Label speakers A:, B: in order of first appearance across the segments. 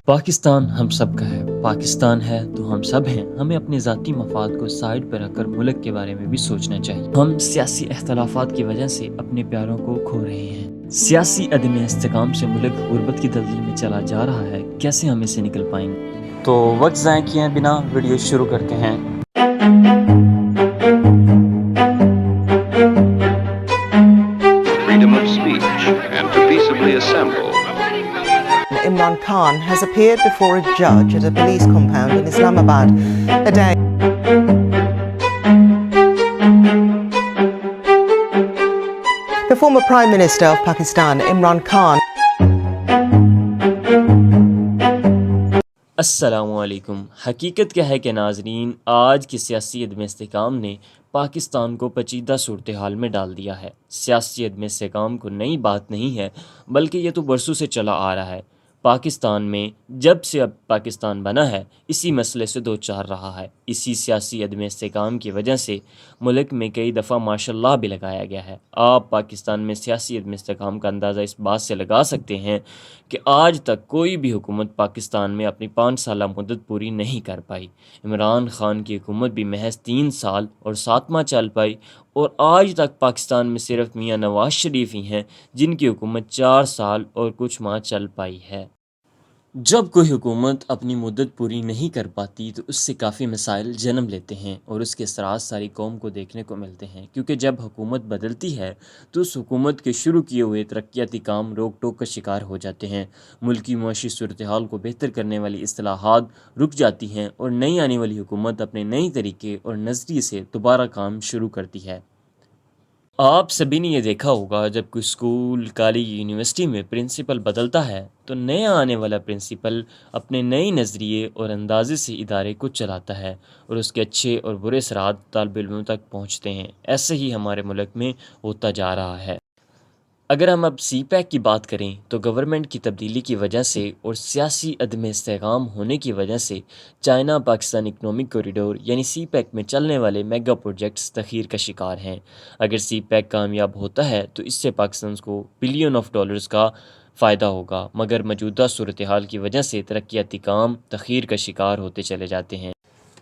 A: پاکستان ہم سب کا ہے، پاکستان ہے تو ہم سب ہیں۔ ہمیں اپنے ذاتی مفاد کو سائڈ پر رکھ کر ملک کے بارے میں بھی سوچنا چاہیے۔ ہم سیاسی اختلافات کی وجہ سے اپنے پیاروں کو کھو رہے ہیں۔ سیاسی عدم استحکام سے ملک غربت کی دلدل میں چلا جا رہا ہے۔ کیسے ہم اسے نکل پائیں گے؟ تو وقت ضائع کیے بنا ویڈیو شروع کرتے ہیں۔
B: Freedom of speech and to peaceably assemble.
C: Imran Khan has appeared before a judge at a police compound in Islamabad a day. The former Prime Minister of Pakistan, Imran Khan.
A: السلام علیکم۔ حقیقت کیا ہے کہ ناظرین، آج کی سیاسی عدم استحکام نے پاکستان کو پیچیدہ صورتحال میں ڈال دیا ہے۔ سیاسی عدم استحکام کو نئی بات نہیں ہے، بلکہ یہ تو برسوں سے چلا آ رہا ہے۔ پاکستان میں جب سے اب پاکستان بنا ہے، اسی مسئلے سے دو چار رہا ہے۔ اسی سیاسی عدم استحکام کی وجہ سے ملک میں کئی دفعہ ماشاء اللہ بھی لگایا گیا ہے۔ آپ پاکستان میں سیاسی عدم استحکام کا اندازہ اس بات سے لگا سکتے ہیں کہ آج تک کوئی بھی حکومت پاکستان میں اپنی 5 سالہ مدت پوری نہیں کر پائی۔ عمران خان کی حکومت بھی محض 3 سال اور 7 ماہ چل پائی، اور آج تک پاکستان میں صرف میاں نواز شریف ہی ہیں جن کی حکومت 4 سال اور کچھ ماہ چل پائی ہے۔ جب کوئی حکومت اپنی مدت پوری نہیں کر پاتی تو اس سے کافی مسائل جنم لیتے ہیں، اور اس کے اثرات ساری قوم کو دیکھنے کو ملتے ہیں، کیونکہ جب حکومت بدلتی ہے تو اس حکومت کے شروع کیے ہوئے ترقیاتی کام روک ٹوک کا شکار ہو جاتے ہیں۔ ملکی معاشی صورتحال کو بہتر کرنے والی اصلاحات رک جاتی ہیں، اور نئی آنے والی حکومت اپنے نئی طریقے اور نظریے سے دوبارہ کام شروع کرتی ہے۔ آپ سبھی نے یہ دیکھا ہوگا، جب کوئی اسکول، کالج، یونیورسٹی میں پرنسپل بدلتا ہے تو نیا آنے والا پرنسپل اپنے نئے نظریے اور اندازے سے ادارے کو چلاتا ہے، اور اس کے اچھے اور برے اثرات طالب علموں تک پہنچتے ہیں۔ ایسے ہی ہمارے ملک میں ہوتا جا رہا ہے۔ اگر ہم اب سی پیک کی بات کریں تو گورنمنٹ کی تبدیلی کی وجہ سے اور سیاسی عدم استحکام ہونے کی وجہ سے چائنا پاکستان اکنامک کوریڈور یعنی سی پیک میں چلنے والے میگا پروجیکٹس تاخیر کا شکار ہیں۔ اگر سی پیک کامیاب ہوتا ہے تو اس سے پاکستان کو بلین آف ڈالرز کا فائدہ ہوگا، مگر موجودہ صورتحال کی وجہ سے ترقیاتی کام تاخیر کا شکار ہوتے چلے جاتے ہیں۔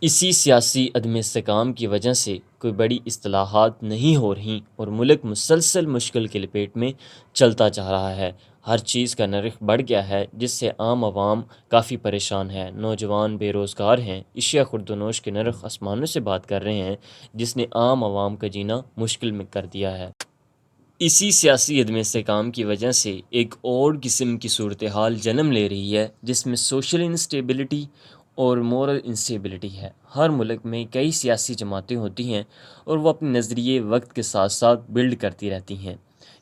A: اسی سیاسی عدم استحکام کی وجہ سے کوئی بڑی اصلاحات نہیں ہو رہی، اور ملک مسلسل مشکل کے لپیٹ میں چلتا جا رہا ہے۔ ہر چیز کا نرخ بڑھ گیا ہے، جس سے عام عوام کافی پریشان ہے۔ نوجوان بے روزگار ہیں، اشیاء خورد و نوش کے نرخ آسمانوں سے بات کر رہے ہیں، جس نے عام عوام کا جینا مشکل میں کر دیا ہے۔ اسی سیاسی عدم استحکام کی وجہ سے ایک اور قسم کی صورتحال جنم لے رہی ہے، جس میں سوشل انسٹیبلٹی اور مورل انسٹیبلٹی ہے۔ ہر ملک میں کئی سیاسی جماعتیں ہوتی ہیں، اور وہ اپنے نظریے وقت کے ساتھ ساتھ بلڈ کرتی رہتی ہیں۔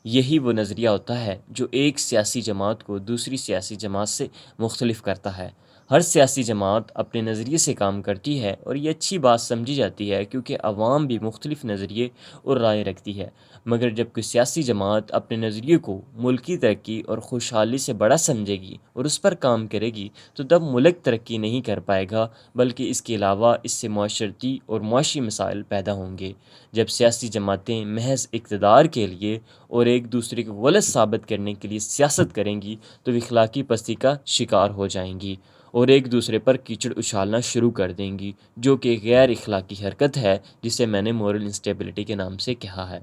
A: یہی وہ نظریہ ہوتا ہے جو ایک سیاسی جماعت کو دوسری سیاسی جماعت سے مختلف کرتا ہے۔ ہر سیاسی جماعت اپنے نظریے سے کام کرتی ہے، اور یہ اچھی بات سمجھی جاتی ہے، کیونکہ عوام بھی مختلف نظریے اور رائے رکھتی ہے۔ مگر جب کوئی سیاسی جماعت اپنے نظریے کو ملکی ترقی اور خوشحالی سے بڑا سمجھے گی اور اس پر کام کرے گی تو تب ملک ترقی نہیں کر پائے گا، بلکہ اس کے علاوہ اس سے معاشرتی اور معاشی مسائل پیدا ہوں گے۔ جب سیاسی جماعتیں محض اقتدار کے لیے اور ایک دوسرے کو غلط ثابت کرنے کے لیے سیاست کریں گی تو وہ اخلاقی پستی کا شکار ہو جائیں گی، اور ایک دوسرے پر کیچڑ اچھالنا شروع کر دیں گی، جو کہ غیر اخلاقی حرکت ہے، جسے میں نے مورل انسٹیبلٹی کے نام سے کہا ہے۔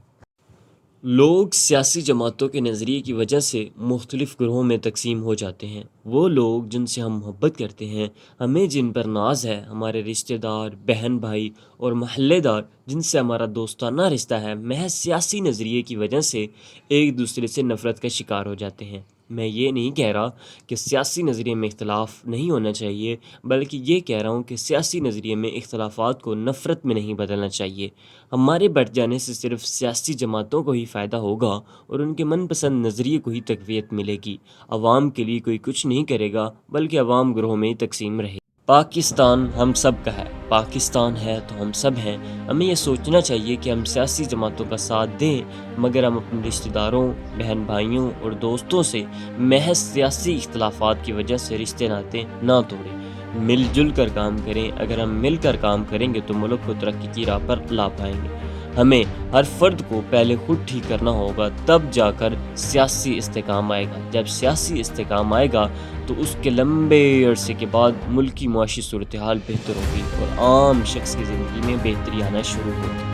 A: لوگ سیاسی جماعتوں کے نظریے کی وجہ سے مختلف گروہوں میں تقسیم ہو جاتے ہیں۔ وہ لوگ جن سے ہم محبت کرتے ہیں، ہمیں جن پر ناز ہے، ہمارے رشتہ دار، بہن بھائی اور محلے دار جن سے ہمارا دوستانہ رشتہ ہے، محض سیاسی نظریے کی وجہ سے ایک دوسرے سے نفرت کا شکار ہو جاتے ہیں۔ میں یہ نہیں کہہ رہا کہ سیاسی نظریے میں اختلاف نہیں ہونا چاہیے، بلکہ یہ کہہ رہا ہوں کہ سیاسی نظریے میں اختلافات کو نفرت میں نہیں بدلنا چاہیے۔ ہمارے بٹ جانے سے صرف سیاسی جماعتوں کو ہی فائدہ ہوگا، اور ان کے من پسند نظریے کو ہی تقویت ملے گی۔ عوام کے لیے کوئی کچھ نہیں کرے گا، بلکہ عوام گروہوں میں ہی تقسیم رہے گی۔ پاکستان ہم سب کا ہے، پاکستان ہے تو ہم سب ہیں۔ ہمیں یہ سوچنا چاہیے کہ ہم سیاسی جماعتوں کا ساتھ دیں، مگر ہم اپنے رشتہ داروں، بہن بھائیوں اور دوستوں سے محض سیاسی اختلافات کی وجہ سے رشتے ناطے نہ توڑیں۔ مل جل کر کام کریں۔ اگر ہم مل کر کام کریں گے تو ملک کو ترقی کی راہ پر لا پائیں گے۔ ہمیں ہر فرد کو پہلے خود ٹھیک کرنا ہوگا، تب جا کر سیاسی استحکام آئے گا۔ جب سیاسی استحکام آئے گا تو اس کے لمبے عرصے کے بعد ملک کی معاشی صورتحال بہتر ہوگی اور عام شخص کی زندگی میں بہتری آنا شروع ہوگی۔